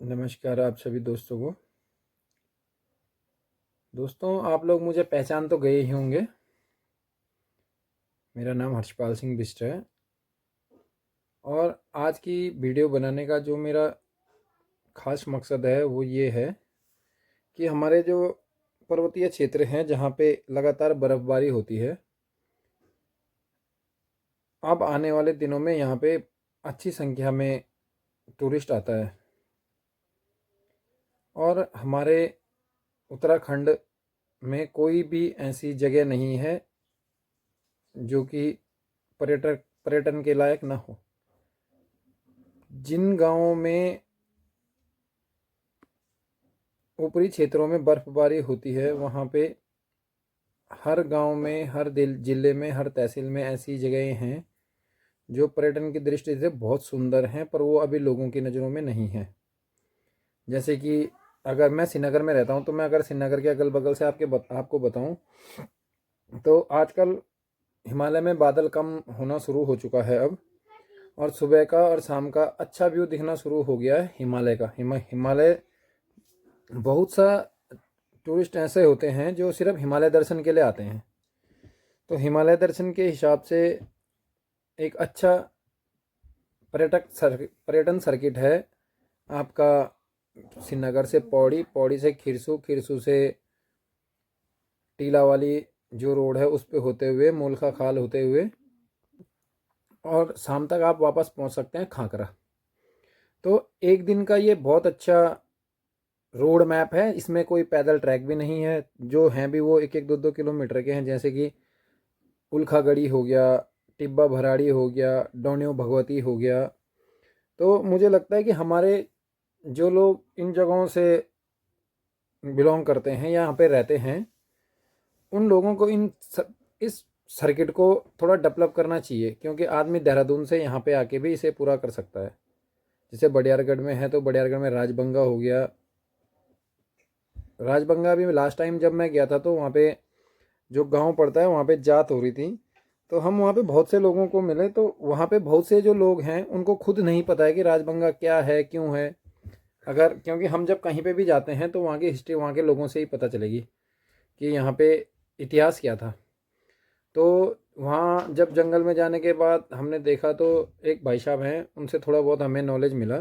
नमस्कार आप सभी दोस्तों को। दोस्तों, आप लोग मुझे पहचान तो गए ही होंगे। मेरा नाम हर्षपाल सिंह बिष्ट है और आज की वीडियो बनाने का जो मेरा ख़ास मकसद है वो ये है कि हमारे जो पर्वतीय क्षेत्र हैं जहाँ पे लगातार बर्फ़बारी होती है, अब आने वाले दिनों में यहाँ पे अच्छी संख्या में टूरिस्ट आता है और हमारे उत्तराखंड में कोई भी ऐसी जगह नहीं है जो कि पर्यटन के लायक ना हो। जिन गांवों में ऊपरी क्षेत्रों में बर्फबारी होती है वहाँ पे हर गांव में, हर जिले में, हर तहसील में ऐसी जगहें हैं जो पर्यटन की दृष्टि से बहुत सुंदर हैं, पर वो अभी लोगों की नज़रों में नहीं है। जैसे कि अगर मैं श्रीनगर में रहता हूँ तो मैं अगर श्रीनगर के अगल बगल से आपको बताऊँ तो आजकल हिमालय में बादल कम होना शुरू हो चुका है अब, और सुबह का और शाम का अच्छा व्यू दिखना शुरू हो गया है हिमालय का। हिमालय बहुत सा टूरिस्ट ऐसे होते हैं जो सिर्फ हिमालय दर्शन के लिए आते हैं, तो हिमालय दर्शन के हिसाब से एक अच्छा पर्यटन सर्किट है आपका श्रीनगर से पौड़ी, पौड़ी से खिरसू, खिरसू से टीला वाली जो रोड है उस पे होते हुए मुल्खा खाल होते हुए और शाम तक आप वापस पहुंच सकते हैं खाकरा। तो एक दिन का ये बहुत अच्छा रोड मैप है। इसमें कोई पैदल ट्रैक भी नहीं है, जो हैं भी वो एक एक दो दो किलोमीटर के हैं, जैसे कि उल्खागढ़ी हो गया, टिब्बा भराड़ी हो गया, डोनियो भगवती हो गया। तो मुझे लगता है कि हमारे जो लोग इन जगहों से बिलोंग करते हैं, यहाँ पे रहते हैं, उन लोगों को इस सर्किट को थोड़ा डेवलप करना चाहिए, क्योंकि आदमी देहरादून से यहाँ पे आके भी इसे पूरा कर सकता है। जैसे बडियारगढ़ में है तो बडियारगढ़ में राजबंगा हो गया। राजबंगा भी लास्ट टाइम जब मैं गया था तो वहाँ पे जो गांव पड़ता है वहाँ पे जात हो रही थी, तो हम वहाँ पे बहुत से लोगों को मिले, तो वहाँ पे बहुत से जो लोग हैं उनको खुद नहीं पता है कि राजबंगा क्या है, क्यों है। अगर क्योंकि हम जब कहीं पे भी जाते हैं तो वहाँ की हिस्ट्री वहाँ के लोगों से ही पता चलेगी कि यहाँ पे इतिहास क्या था। तो वहाँ जब जंगल में जाने के बाद हमने देखा तो एक भाई साहब हैं, उनसे थोड़ा बहुत हमें नॉलेज मिला।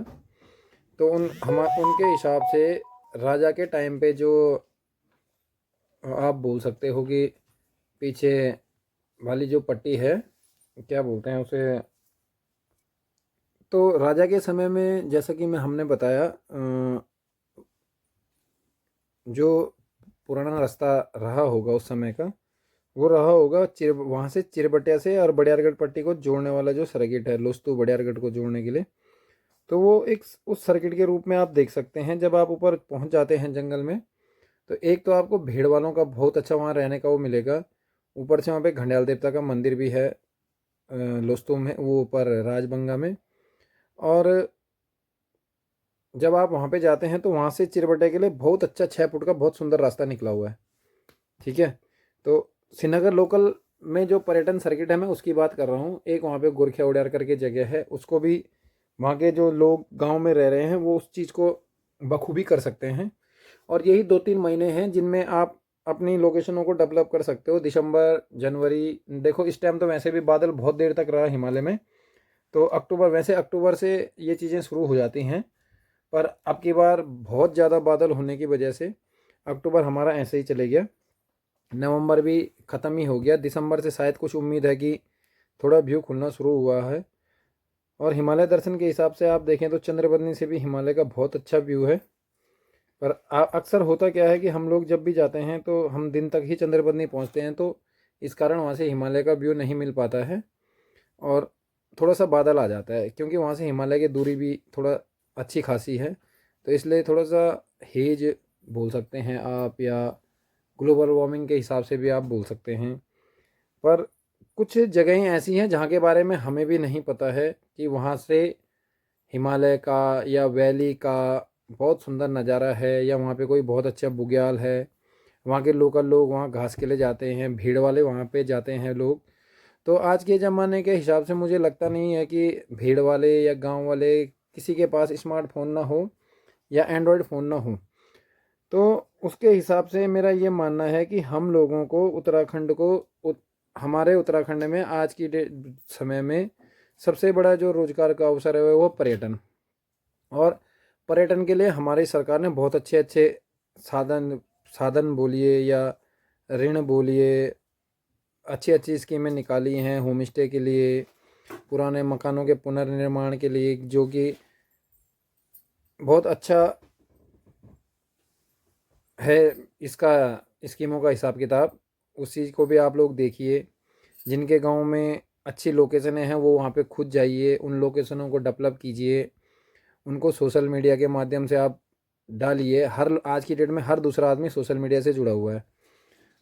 तो उनके हिसाब से राजा के टाइम पे जो आप बोल सकते हो कि पीछे वाली जो पट्टी है, क्या बोलते हैं उसे, तो राजा के समय में जैसा कि मैं हमने बताया जो पुराना रास्ता रहा होगा उस समय का, वो रहा होगा वहाँ से चिरबटिया से और बडियारगढ़ पट्टी को जोड़ने वाला जो सर्किट है लोस्तू बडियारगढ़ को जोड़ने के लिए। तो वो एक उस सर्किट के रूप में आप देख सकते हैं। जब आप ऊपर पहुँच जाते हैं जंगल में तो एक तो आपको भीड़ वालों का बहुत अच्छा वहाँ रहने का वो मिलेगा। ऊपर से वहाँ पे घंडियाल देवता का मंदिर भी है लोस्तू में, वो ऊपर राजबंगा में। और जब आप वहाँ पे जाते हैं तो वहाँ से चिरबटे के लिए बहुत अच्छा 6 फुट का बहुत सुंदर रास्ता निकला हुआ है। ठीक है, तो श्रीनगर लोकल में जो पर्यटन सर्किट है मैं उसकी बात कर रहा हूँ। एक वहाँ पे गोरखिया उड़ियार करके जगह है, उसको भी वहाँ के जो लोग गांव में रह रहे हैं वो उस चीज़ को बखूबी कर सकते हैं। और यही 2-3 महीने हैं जिनमें आप अपनी लोकेशनों को डेवलप कर सकते हो। दिसंबर, जनवरी, देखो इस टाइम तो वैसे भी बादल बहुत देर तक रहा हिमालय में, तो अक्टूबर, वैसे अक्टूबर से ये चीज़ें शुरू हो जाती हैं, पर अब की बार बहुत ज़्यादा बादल होने की वजह से अक्टूबर हमारा ऐसे ही चले गया। नवंबर भी ख़त्म ही हो गया। दिसंबर से शायद कुछ उम्मीद है कि थोड़ा व्यू खुलना शुरू हुआ है। और हिमालय दर्शन के हिसाब से आप देखें तो चंद्रबनी से भी हिमालय का बहुत अच्छा व्यू है। पर अक्सर होता क्या है कि हम लोग जब भी जाते हैं तो हम दिन तक ही चंद्रबनी पहुंचते हैं, तो इस कारण वहाँ से हिमालय का व्यू नहीं मिल पाता है और थोड़ा सा बादल आ जाता है, क्योंकि वहाँ से हिमालय की दूरी भी थोड़ा अच्छी खासी है। तो इसलिए थोड़ा सा हेज बोल सकते हैं आप, या ग्लोबल वार्मिंग के हिसाब से भी आप बोल सकते हैं। पर कुछ जगहें ऐसी हैं जहाँ के बारे में हमें भी नहीं पता है कि वहाँ से हिमालय का या वैली का बहुत सुंदर नज़ारा है, या वहाँ पे कोई बहुत अच्छा बुग्याल है। वहाँ के लोकल लोग वहाँ घास के लिए जाते हैं, भीड़ वाले वहाँ पे जाते हैं लोग। तो आज के ज़माने के हिसाब से मुझे लगता नहीं है कि भीड़ वाले या गांव वाले किसी के पास स्मार्टफोन ना हो, या एंड्रॉयड फ़ोन ना हो। तो उसके हिसाब से मेरा ये मानना है कि हम लोगों को उत्तराखंड को हमारे उत्तराखंड में आज की समय में सबसे बड़ा जो रोजगार का अवसर है वो पर्यटन। और पर्यटन के लिए हमारी सरकार ने बहुत अच्छे अच्छे साधन साधन बोलिए या ऋण बोलिए, अच्छी अच्छी स्कीमें निकाली हैं होम स्टे के लिए, पुराने मकानों के पुनर्निर्माण के लिए, जो कि बहुत अच्छा है इसका स्कीमों का हिसाब किताब। उस चीज़ को भी आप लोग देखिए। जिनके गांव में अच्छी लोकेशनें हैं वो वहाँ पे खुद जाइए, उन लोकेशनों को डेवलप कीजिए, उनको सोशल मीडिया के माध्यम से आप डालिए। हर आज की डेट में हर दूसरा आदमी सोशल मीडिया से जुड़ा हुआ है,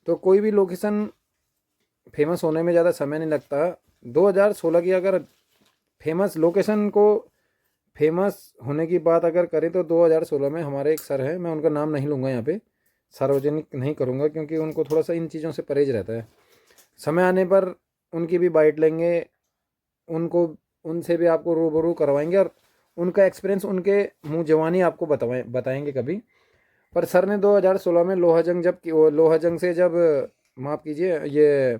तो कोई भी लोकेशन फेमस होने में ज़्यादा समय नहीं लगता। 2016 की अगर फेमस लोकेशन को फेमस होने की बात अगर करें तो 2016 में हमारे एक सर हैं, मैं उनका नाम नहीं लूँगा यहाँ पे, सार्वजनिक नहीं करूँगा क्योंकि उनको थोड़ा सा इन चीज़ों से परहेज रहता है। समय आने पर उनकी भी बाइट लेंगे, उनको उनसे भी आपको रूबरू करवाएंगे और उनका एक्सपीरियंस, उनके मुँह जवानी आपको बताएंगे कभी। पर सर ने 2016 में लोहा जंग से जब, माफ़ कीजिए, ये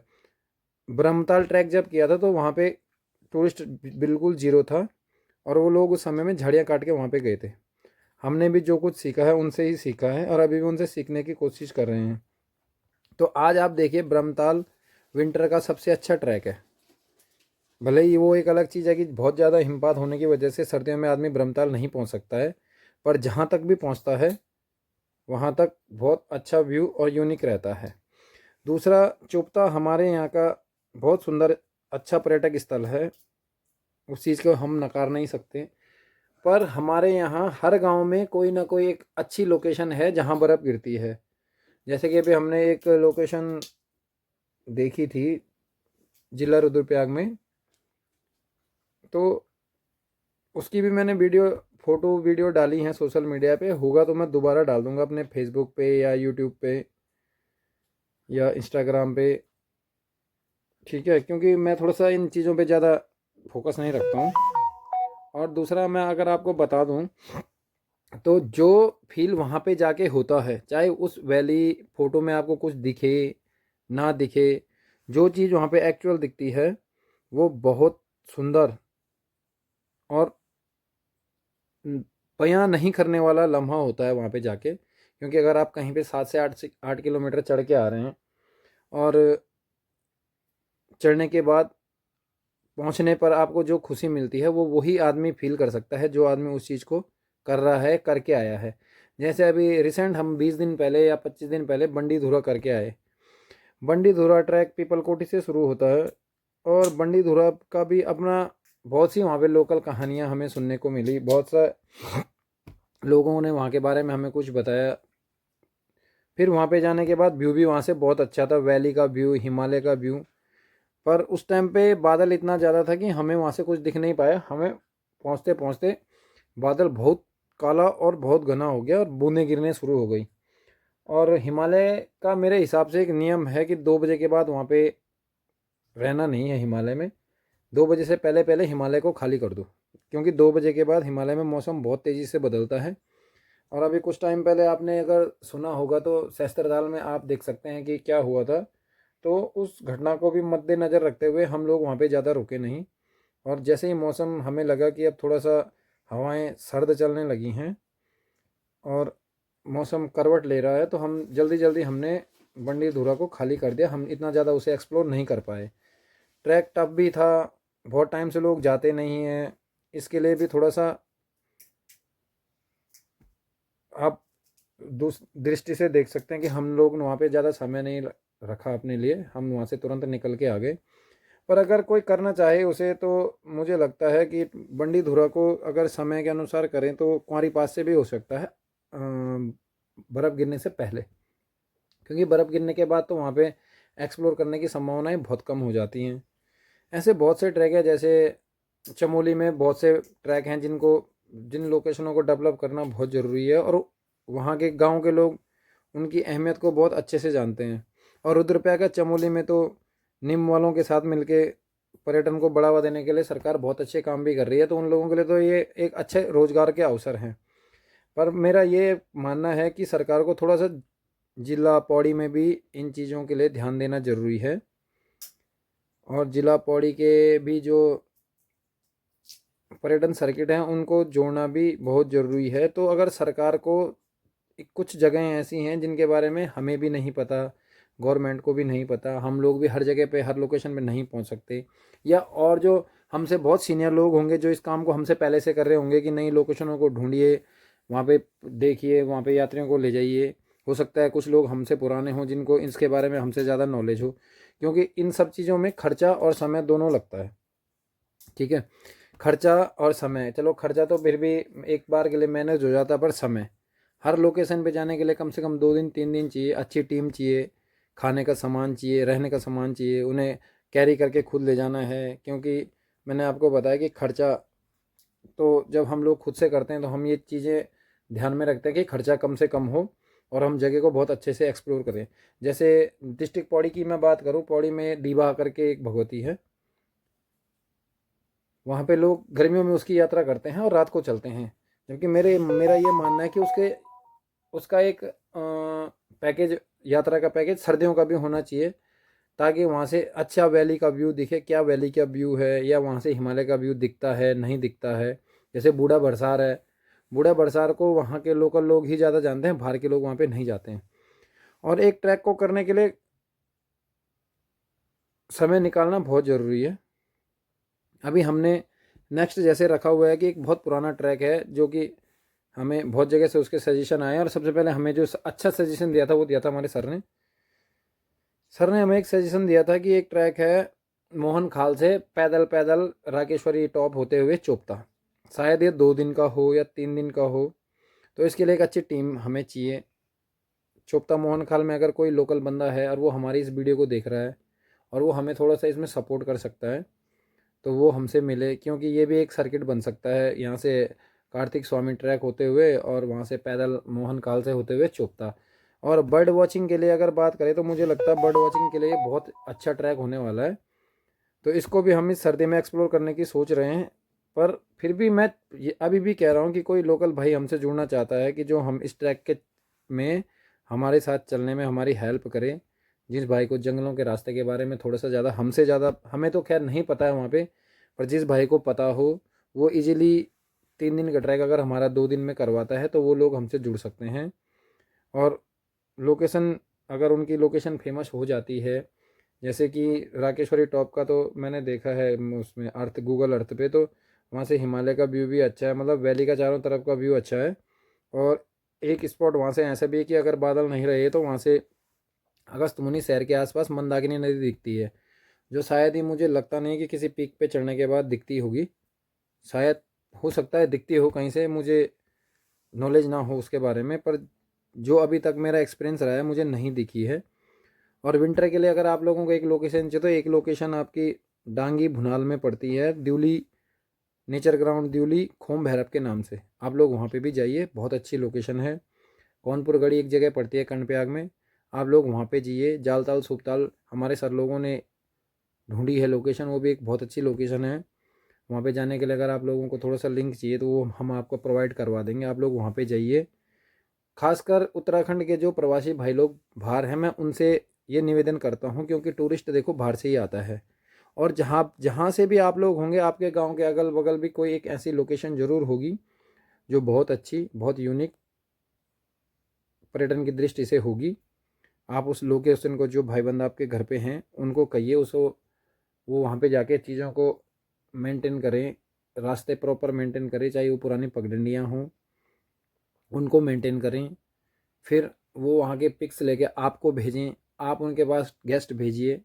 ब्रह्मताल ट्रैक जब किया था तो वहाँ पे टूरिस्ट बिल्कुल ज़ीरो था और वो लोग उस समय में झाड़ियाँ काट के वहाँ पे गए थे। हमने भी जो कुछ सीखा है उनसे ही सीखा है और अभी भी उनसे सीखने की कोशिश कर रहे हैं। तो आज आप देखिए ब्रह्मताल विंटर का सबसे अच्छा ट्रैक है। भले ही वो एक अलग चीज़ है कि बहुत ज़्यादा हिमपात होने की वजह से सर्दियों में आदमी ब्रह्मताल नहीं पहुँच सकता है, पर जहाँ तक भी पहुँचता है वहाँ तक बहुत अच्छा व्यू और यूनिक रहता है। दूसरा, चोपता हमारे यहाँ का बहुत सुंदर अच्छा पर्यटक स्थल है, उस चीज़ को हम नकार नहीं सकते। पर हमारे यहाँ हर गांव में कोई ना कोई एक अच्छी लोकेशन है जहाँ बर्फ़ गिरती है। जैसे कि अभी हमने एक लोकेशन देखी थी जिला रुद्रप्रयाग में, तो उसकी भी मैंने फ़ोटो वीडियो डाली हैं सोशल मीडिया पे। होगा तो मैं दोबारा डाल दूँगा अपने फेसबुक पे या यूट्यूब पे या इंस्टाग्राम पे, ठीक है, क्योंकि मैं थोड़ा सा इन चीज़ों पे ज़्यादा फोकस नहीं रखता हूँ। और दूसरा, मैं अगर आपको बता दूँ तो जो फील वहाँ पे जाके होता है, चाहे उस वैली फ़ोटो में आपको कुछ दिखे ना दिखे, जो चीज़ वहाँ पे एक्चुअल दिखती है वो बहुत सुंदर और बयां नहीं करने वाला लम्हा होता है वहाँ पे जाके। क्योंकि अगर आप कहीं पे 7 से 8 किलोमीटर चढ़ के आ रहे हैं और चढ़ने के बाद पहुँचने पर आपको जो खुशी मिलती है वो वही आदमी फील कर सकता है जो आदमी उस चीज़ को कर रहा है, करके आया है। जैसे अभी रिसेंट हम 20 दिन पहले या 25 दिन पहले बंडी धुरा करके आए। बंडी धुरा ट्रैक पीपलकोटी से शुरू होता है और बंडी धुरा का भी अपना बहुत सी वहाँ पे लोकल कहानियाँ हमें सुनने को मिली। बहुत सा लोगों ने वहाँ के बारे में हमें कुछ बताया। फिर वहाँ पे जाने के बाद व्यू भी वहाँ से बहुत अच्छा था, वैली का व्यू, हिमालय का व्यू। पर उस टाइम पे बादल इतना ज़्यादा था कि हमें वहाँ से कुछ दिख नहीं पाया। हमें पहुँचते पहुँचते बादल बहुत काला और बहुत घना हो गया और बूंदें गिरने शुरू हो गई। और हिमालय का मेरे हिसाब से एक नियम है कि 2 बजे के बाद वहाँ पे रहना नहीं है हिमालय में। 2 बजे से पहले पहले हिमालय को खाली कर दो, क्योंकि 2 बजे के बाद हिमालय में मौसम बहुत तेज़ी से बदलता है। और अभी कुछ टाइम पहले आपने अगर सुना होगा तो सहस्त्रताल में आप देख सकते हैं कि क्या हुआ था। तो उस घटना को भी मद्देनज़र रखते हुए हम लोग वहाँ पे ज़्यादा रुके नहीं। और जैसे ही मौसम हमें लगा कि अब थोड़ा सा हवाएं सर्द चलने लगी हैं और मौसम करवट ले रहा है, तो हम जल्दी जल्दी हमने बंडी धुरा को खाली कर दिया। हम इतना ज़्यादा उसे एक्सप्लोर नहीं कर पाए। ट्रैक टफ भी था, बहुत टाइम से लोग जाते नहीं हैं, इसके लिए भी थोड़ा सा आप दृष्टि से देख सकते हैं कि हम लोग वहाँ पे ज़्यादा समय नहीं रखा अपने लिए, हम वहाँ से तुरंत निकल के आ गए। पर अगर कोई करना चाहे उसे, तो मुझे लगता है कि बंडी धुरा को अगर समय के अनुसार करें तो कुंवारी पास से भी हो सकता है, बर्फ़ गिरने से पहले। क्योंकि बर्फ़ गिरने के बाद तो वहाँ पे एक्सप्लोर करने की संभावनाएं बहुत कम हो जाती हैं। ऐसे बहुत से ट्रैक हैं, जैसे चमोली में बहुत से ट्रैक हैं जिन लोकेशनों को डेवलप करना बहुत ज़रूरी है और वहाँ के गांव के लोग उनकी अहमियत को बहुत अच्छे से जानते हैं। और रुद्रप्रयाग का चमोली में तो निम वालों के साथ मिलके पर्यटन को बढ़ावा देने के लिए सरकार बहुत अच्छे काम भी कर रही है, तो उन लोगों के लिए तो ये एक अच्छे रोजगार के अवसर हैं। पर मेरा ये मानना है कि सरकार को थोड़ा सा जिला पौड़ी में भी इन चीज़ों के लिए ध्यान देना ज़रूरी है, और जिला पौड़ी के भी जो पर्यटन सर्किट हैं उनको जोड़ना भी बहुत ज़रूरी है। तो अगर सरकार को कुछ जगहें ऐसी हैं जिनके बारे में हमें भी नहीं पता, गवर्नमेंट को भी नहीं पता, हम लोग भी हर जगह पे हर लोकेशन पे नहीं पहुंच सकते, या और जो हमसे बहुत सीनियर लोग होंगे जो इस काम को हमसे पहले से कर रहे होंगे कि नई लोकेशनों को ढूंढिए, वहाँ पे देखिए, वहाँ पे यात्रियों को ले जाइए। हो सकता है कुछ लोग हमसे पुराने हों जिनको इसके बारे में हमसे ज़्यादा नॉलेज हो, क्योंकि इन सब चीज़ों में खर्चा और समय दोनों लगता है। ठीक है, खर्चा और समय, चलो खर्चा तो फिर भी एक बार के लिए मैनेज हो जाता है, पर समय, हर लोकेशन पे जाने के लिए कम से कम 2 दिन 3 दिन चाहिए, अच्छी टीम चाहिए, खाने का सामान चाहिए, रहने का सामान चाहिए, उन्हें कैरी करके खुद ले जाना है। क्योंकि मैंने आपको बताया कि खर्चा तो जब हम लोग खुद से करते हैं तो हम ये चीज़ें ध्यान में रखते हैं कि खर्चा कम से कम हो और हम जगह को बहुत अच्छे से एक्सप्लोर करें। जैसे डिस्ट्रिक्ट पौड़ी की मैं बात करूँ, पौड़ी में दीबा करके एक भगवती है, वहाँ पे लोग गर्मियों में उसकी यात्रा करते हैं और रात को चलते हैं। जबकि मेरा ये मानना है कि उसका एक पैकेज, यात्रा का पैकेज सर्दियों का भी होना चाहिए, ताकि वहाँ से अच्छा वैली का व्यू दिखे, क्या वैली का व्यू है, या वहाँ से हिमालय का व्यू दिखता है नहीं दिखता है। जैसे बूढ़ा बरसार है, बूढ़ा बरसार को वहाँ के लोकल लोग ही ज़्यादा जानते हैं, बाहर के लोग वहाँ पे नहीं जाते हैं। और एक ट्रैक को करने के लिए समय निकालना बहुत ज़रूरी है। अभी हमने नेक्स्ट जैसे रखा हुआ है कि एक बहुत पुराना ट्रैक है जो कि हमें बहुत जगह से उसके सजेशन आए, और सबसे पहले हमें जो अच्छा सजेशन दिया था वो दिया था हमारे सर ने हमें एक सजेशन दिया था कि एक ट्रैक है मोहन खाल से पैदल पैदल राकेश्वरी टॉप होते हुए चोपता, शायद ये 2 दिन का हो या 3 दिन का हो। तो इसके लिए एक अच्छी टीम हमें चाहिए। चोपता मोहन खाल में अगर कोई लोकल बंदा है और वो हमारी इस वीडियो को देख रहा है और वो हमें थोड़ा सा इसमें सपोर्ट कर सकता है तो वो हमसे मिले, क्योंकि ये भी एक सर्किट बन सकता है, यहाँ से कार्तिक स्वामी ट्रैक होते हुए और वहाँ से पैदल मोहन काल से होते हुए चोपता। और बर्ड वॉचिंग के लिए अगर बात करें तो मुझे लगता है बर्ड वॉचिंग के लिए बहुत अच्छा ट्रैक होने वाला है। तो इसको भी हम इस सर्दी में एक्सप्लोर करने की सोच रहे हैं। पर फिर भी मैं ये अभी भी कह रहा हूँ कि कोई लोकल भाई हमसे जुड़ना चाहता है कि जो हम इस ट्रैक के में हमारे साथ चलने में हमारी हेल्प करे, जिस भाई को जंगलों के रास्ते के बारे में थोड़ा सा ज़्यादा हमसे ज़्यादा, हमें तो खैर नहीं पता है वहाँ पे, पर जिस भाई को पता हो वो इजीली 3 दिन का ट्रैक अगर हमारा 2 दिन में करवाता है तो वो लोग हमसे जुड़ सकते हैं। और लोकेशन, अगर उनकी लोकेशन फेमस हो जाती है, जैसे कि राकेश्वरी टॉप का तो मैंने देखा है उसमें अर्थ, गूगल अर्थ पे, तो वहाँ से हिमालय का व्यू भी अच्छा है, मतलब वैली का चारों तरफ का व्यू अच्छा है। और एक स्पॉट वहाँ से ऐसा भी है कि अगर बादल नहीं रहे तो वहाँ से अगस्त मुनि शहर के आसपास मंदाकिनी नदी दिखती है, जो शायद ही, मुझे लगता नहीं कि किसी पीक पे चढ़ने के बाद दिखती होगी। शायद हो सकता है दिखती हो कहीं से, मुझे नॉलेज ना हो उसके बारे में, पर जो अभी तक मेरा एक्सपीरियंस रहा है मुझे नहीं दिखी है। और विंटर के लिए अगर आप लोगों को एक लोकेशन चाहिए तो एक लोकेशन आपकी डांगी भुनाल में पड़ती है, द्यूली नेचर ग्राउंड, द्यूली खोम भैरव के नाम से, आप लोग वहाँ पे भी जाइए, बहुत अच्छी लोकेशन है। कौनपुर गढ़ी एक जगह पड़ती है कर्णप्रयाग में, आप लोग वहाँ पे जाइए। जालताल सुपताल हमारे सर लोगों ने ढूंढी है लोकेशन, वो भी एक बहुत अच्छी लोकेशन है। वहाँ पे जाने के लिए अगर आप लोगों को थोड़ा सा लिंक चाहिए तो वो हम आपको प्रोवाइड करवा देंगे, आप लोग वहाँ पे जाइए। खासकर उत्तराखंड के जो प्रवासी भाई लोग बाहर हैं, मैं उनसे ये निवेदन करता हूँ, क्योंकि टूरिस्ट देखो बाहर से ही आता है, और जहाँ जहाँ से भी आप लोग होंगे आपके गांव के अगल बगल भी कोई एक ऐसी लोकेशन ज़रूर होगी जो बहुत अच्छी, बहुत यूनिक पर्यटन की दृष्टि से होगी। आप उस लोकेशन को, जो भाई बंद आपके घर पे हैं उनको कहिए, उसको वो वहाँ पे जाके चीज़ों को मेंटेन करें, रास्ते प्रॉपर मेंटेन करें, चाहे वो पुरानी पगडंडियाँ हों उनको मेंटेन करें। फिर वो वहाँ के पिक्स लेके आपको भेजें, आप उनके पास गेस्ट भेजिए,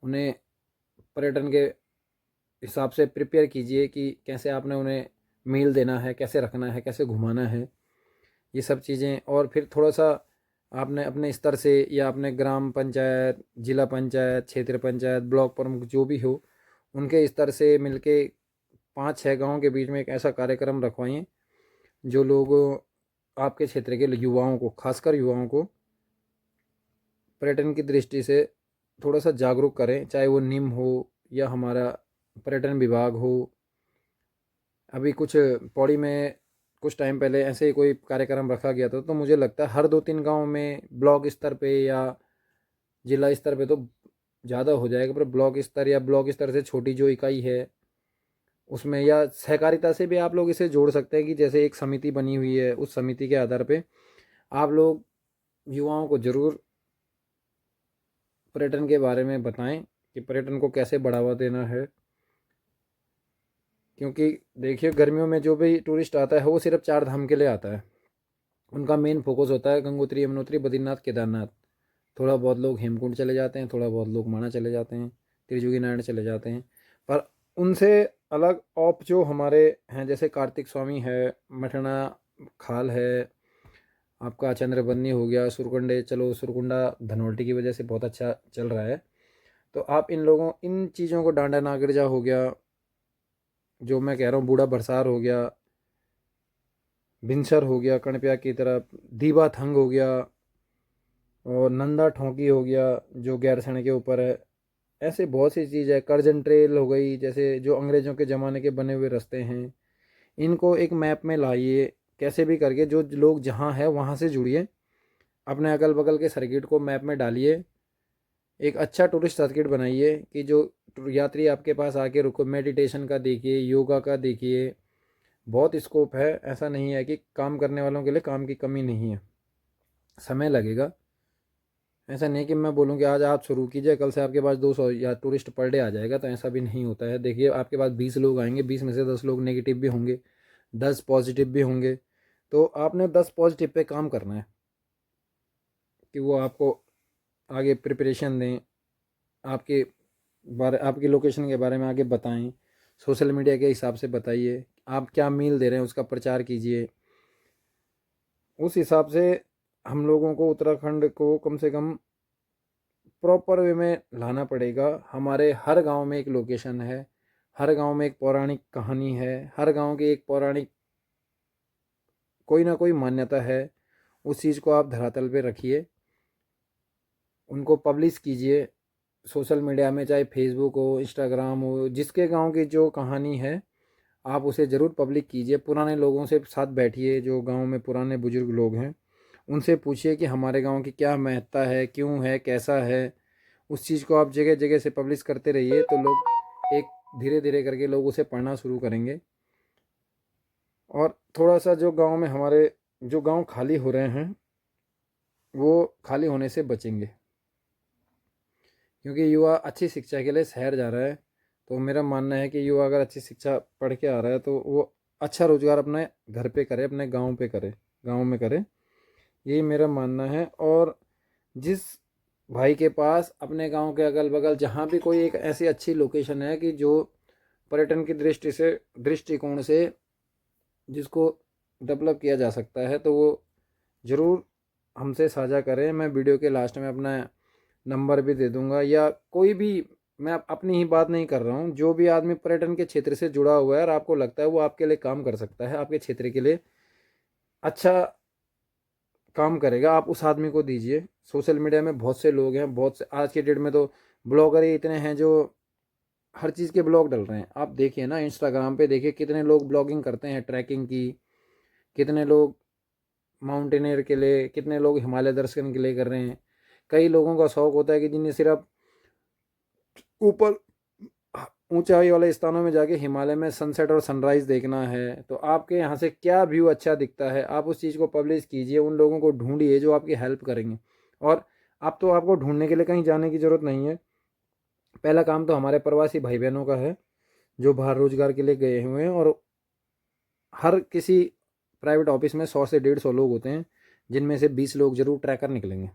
उन्हें पर्यटन के हिसाब से प्रिपेयर कीजिए कि कैसे आपने उन्हें मील देना है, कैसे रखना है, कैसे घुमाना है, ये सब चीज़ें। और फिर थोड़ा सा आपने अपने स्तर से या अपने ग्राम पंचायत, जिला पंचायत, क्षेत्र पंचायत, ब्लॉक प्रमुख जो भी हो, उनके स्तर से मिलके 5-6 गाँव के बीच में एक ऐसा कार्यक्रम रखवाइए जो लोग आपके क्षेत्र के युवाओं को, खासकर युवाओं को पर्यटन की दृष्टि से थोड़ा सा जागरूक करें, चाहे वो निम हो या हमारा पर्यटन विभाग हो। अभी कुछ पौड़ी में कुछ टाइम पहले ऐसे ही कोई कार्यक्रम रखा गया था, तो मुझे लगता है हर 2-3 गांव में ब्लॉक स्तर पे या जिला स्तर पे तो ज़्यादा हो जाएगा, पर ब्लॉक स्तर या ब्लॉक स्तर से छोटी जो इकाई है उसमें, या सहकारिता से भी आप लोग इसे जोड़ सकते हैं कि जैसे एक समिति बनी हुई है, उस समिति के आधार पे आप लोग युवाओं को ज़रूर पर्यटन के बारे में बताएं कि पर्यटन को कैसे बढ़ावा देना है। क्योंकि देखिए, गर्मियों में जो भी टूरिस्ट आता है वो सिर्फ 4 धाम के लिए आता है। उनका मेन फोकस होता है गंगोत्री, यमुनोत्री, बद्रीनाथ, केदारनाथ। थोड़ा बहुत लोग हेमकुंड चले जाते हैं, थोड़ा बहुत लोग माना चले जाते हैं, त्रिजुगी नारायण चले जाते हैं। पर उनसे अलग ऑप जो हमारे हैं, जैसे कार्तिक स्वामी है, मठना खाल है, आपका चंद्रबन्नी हो गया, सुरकुंडे, चलो सुरकुंडा धनोल्टी की वजह से बहुत अच्छा चल रहा है। तो आप इन चीज़ों को, डांडा नागरजा हो गया, जो मैं कह रहा हूँ, बूढ़ा बरसार हो गया, भिनसर हो गया कणप्या की तरफ, दीबा थंग हो गया, और नंदा ठोंकी हो गया जो गैरसैंण के ऊपर है। ऐसे बहुत सी चीज़ है, करजन ट्रेल हो गई, जैसे जो अंग्रेज़ों के ज़माने के बने हुए रास्ते हैं, इनको एक मैप में लाइए, कैसे भी करके जो लोग जहाँ है वहाँ से जुड़िए, अपने अगल बगल के सर्किट को मैप में डालिए, एक अच्छा टूरिस्ट सर्किट बनाइए कि जो यात्री आपके पास आके रुको, मेडिटेशन का देखिए, योगा का देखिए, बहुत स्कोप है। ऐसा नहीं है कि काम करने वालों के लिए काम की कमी नहीं है, समय लगेगा। ऐसा नहीं कि मैं बोलूँ कि आज आप शुरू कीजिए, कल से आपके पास 200 या टूरिस्ट पर डे आ जाएगा, तो ऐसा भी नहीं होता है। देखिए, आपके पास 20 लोग आएंगे, 20 में से 10 लोग नेगेटिव भी होंगे, 10 पॉजिटिव भी होंगे। तो आपने 10 पॉजिटिव पे काम करना है कि वो आपको आगे प्रिपरेशन दें, आपकी लोकेशन के बारे में आगे बताएं, सोशल मीडिया के हिसाब से बताइए, आप क्या मील दे रहे हैं उसका प्रचार कीजिए। उस हिसाब से हम लोगों को उत्तराखंड को कम से कम प्रॉपर वे में लाना पड़ेगा। हमारे हर गांव में एक लोकेशन है, हर गांव में एक पौराणिक कहानी है, हर गांव की एक पौराणिक कोई ना कोई मान्यता है। उस चीज़ को आप धरातल पे रखिए, उनको पब्लिश कीजिए सोशल मीडिया में, चाहे फेसबुक हो, इंस्टाग्राम हो, जिसके गांव की जो कहानी है आप उसे ज़रूर पब्लिक कीजिए। पुराने लोगों से साथ बैठिए, जो गांव में पुराने बुजुर्ग लोग हैं उनसे पूछिए कि हमारे गांव की क्या महत्ता है, क्यों है, कैसा है। उस चीज़ को आप जगह जगह से पब्लिश करते रहिए, तो लोग एक धीरे धीरे करके लोग उसे पढ़ना शुरू करेंगे। और थोड़ा सा जो गांव में हमारे जो गांव खाली हो रहे हैं वो खाली होने से बचेंगे, क्योंकि युवा अच्छी शिक्षा के लिए शहर जा रहा है। तो मेरा मानना है कि युवा अगर अच्छी शिक्षा पढ़ के आ रहा है तो वो अच्छा रोजगार अपने घर पे करे, अपने गांव पे करे, गांव में करे, यही मेरा मानना है। और जिस भाई के पास अपने गांव के अगल बगल जहाँ भी कोई एक ऐसी अच्छी लोकेशन है कि जो पर्यटन की दृष्टिकोण से जिसको डेवलप किया जा सकता है, तो वो ज़रूर हमसे साझा करें। मैं वीडियो के लास्ट में अपना नंबर भी दे दूंगा, या कोई भी, मैं अपनी ही बात नहीं कर रहा हूँ, जो भी आदमी पर्यटन के क्षेत्र से जुड़ा हुआ है और आपको लगता है वो आपके लिए काम कर सकता है, आपके क्षेत्र के लिए अच्छा काम करेगा, आप उस आदमी को दीजिए। सोशल मीडिया में बहुत से लोग हैं, बहुत से आज के डेट में तो ब्लॉगर ही इतने हैं जो हर चीज़ के ब्लॉग डल रहे हैं। आप देखिए ना, इंस्टाग्राम पे देखिए कितने लोग ब्लॉगिंग करते हैं ट्रैकिंग की, कितने लोग माउंटेनियर के लिए, कितने लोग हिमालय दर्शन के लिए कर रहे हैं। कई लोगों का शौक होता है कि जिन्हें सिर्फ ऊपर ऊंचाई वाले स्थानों में जाके हिमालय में सनसेट और सनराइज देखना है। तो आपके यहाँ से क्या व्यू अच्छा दिखता है, आप उस चीज़ को पब्लिश कीजिए, उन लोगों को ढूंढिए जो आपकी हेल्प करेंगे। और अब तो आपको ढूंढने के लिए कहीं जाने की ज़रूरत नहीं है। पहला काम तो हमारे प्रवासी भाई बहनों का है जो बाहर रोजगार के लिए गए हुए हैं। और हर किसी प्राइवेट ऑफिस में 100 से 150 लोग होते हैं, जिनमें से 20 लोग जरूर ट्रैकर निकलेंगे,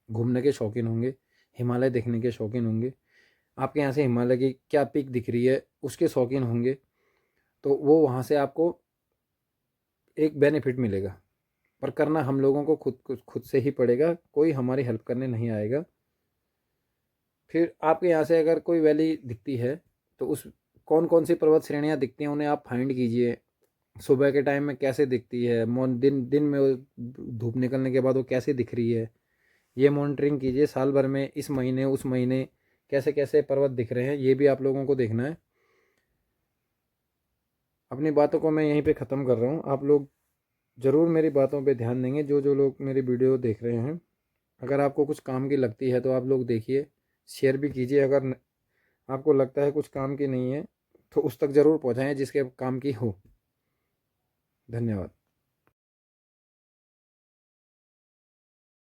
घूमने के शौकीन होंगे, हिमालय देखने के शौकीन होंगे, आपके यहाँ से हिमालय की क्या पीक दिख रही है उसके शौकीन होंगे। तो वो वहाँ से आपको एक बेनिफिट मिलेगा। पर करना हम लोगों को खुद से ही पड़ेगा, कोई हमारी हेल्प करने नहीं आएगा। फिर आपके यहाँ से अगर कोई वैली दिखती है तो उस कौन कौन सी पर्वत श्रेणियाँ दिखती हैं उन्हें आप फाइंड कीजिए। सुबह के टाइम में कैसे दिखती है, दिन दिन में धूप निकलने के बाद वो कैसे दिख रही है, ये मॉनिटरिंग कीजिए। साल भर में इस महीने उस महीने कैसे कैसे पर्वत दिख रहे हैं, ये भी आप लोगों को देखना है। अपनी बातों को मैं यहीं पे ख़त्म कर रहा हूँ। आप लोग ज़रूर मेरी बातों पे ध्यान देंगे, जो जो लोग मेरी वीडियो देख रहे हैं। अगर आपको कुछ काम की लगती है तो आप लोग देखिए, शेयर भी कीजिए। अगर आपको लगता है कुछ काम की नहीं है तो उस तक ज़रूर पहुँचाएँ जिसके काम की हो। धन्यवाद।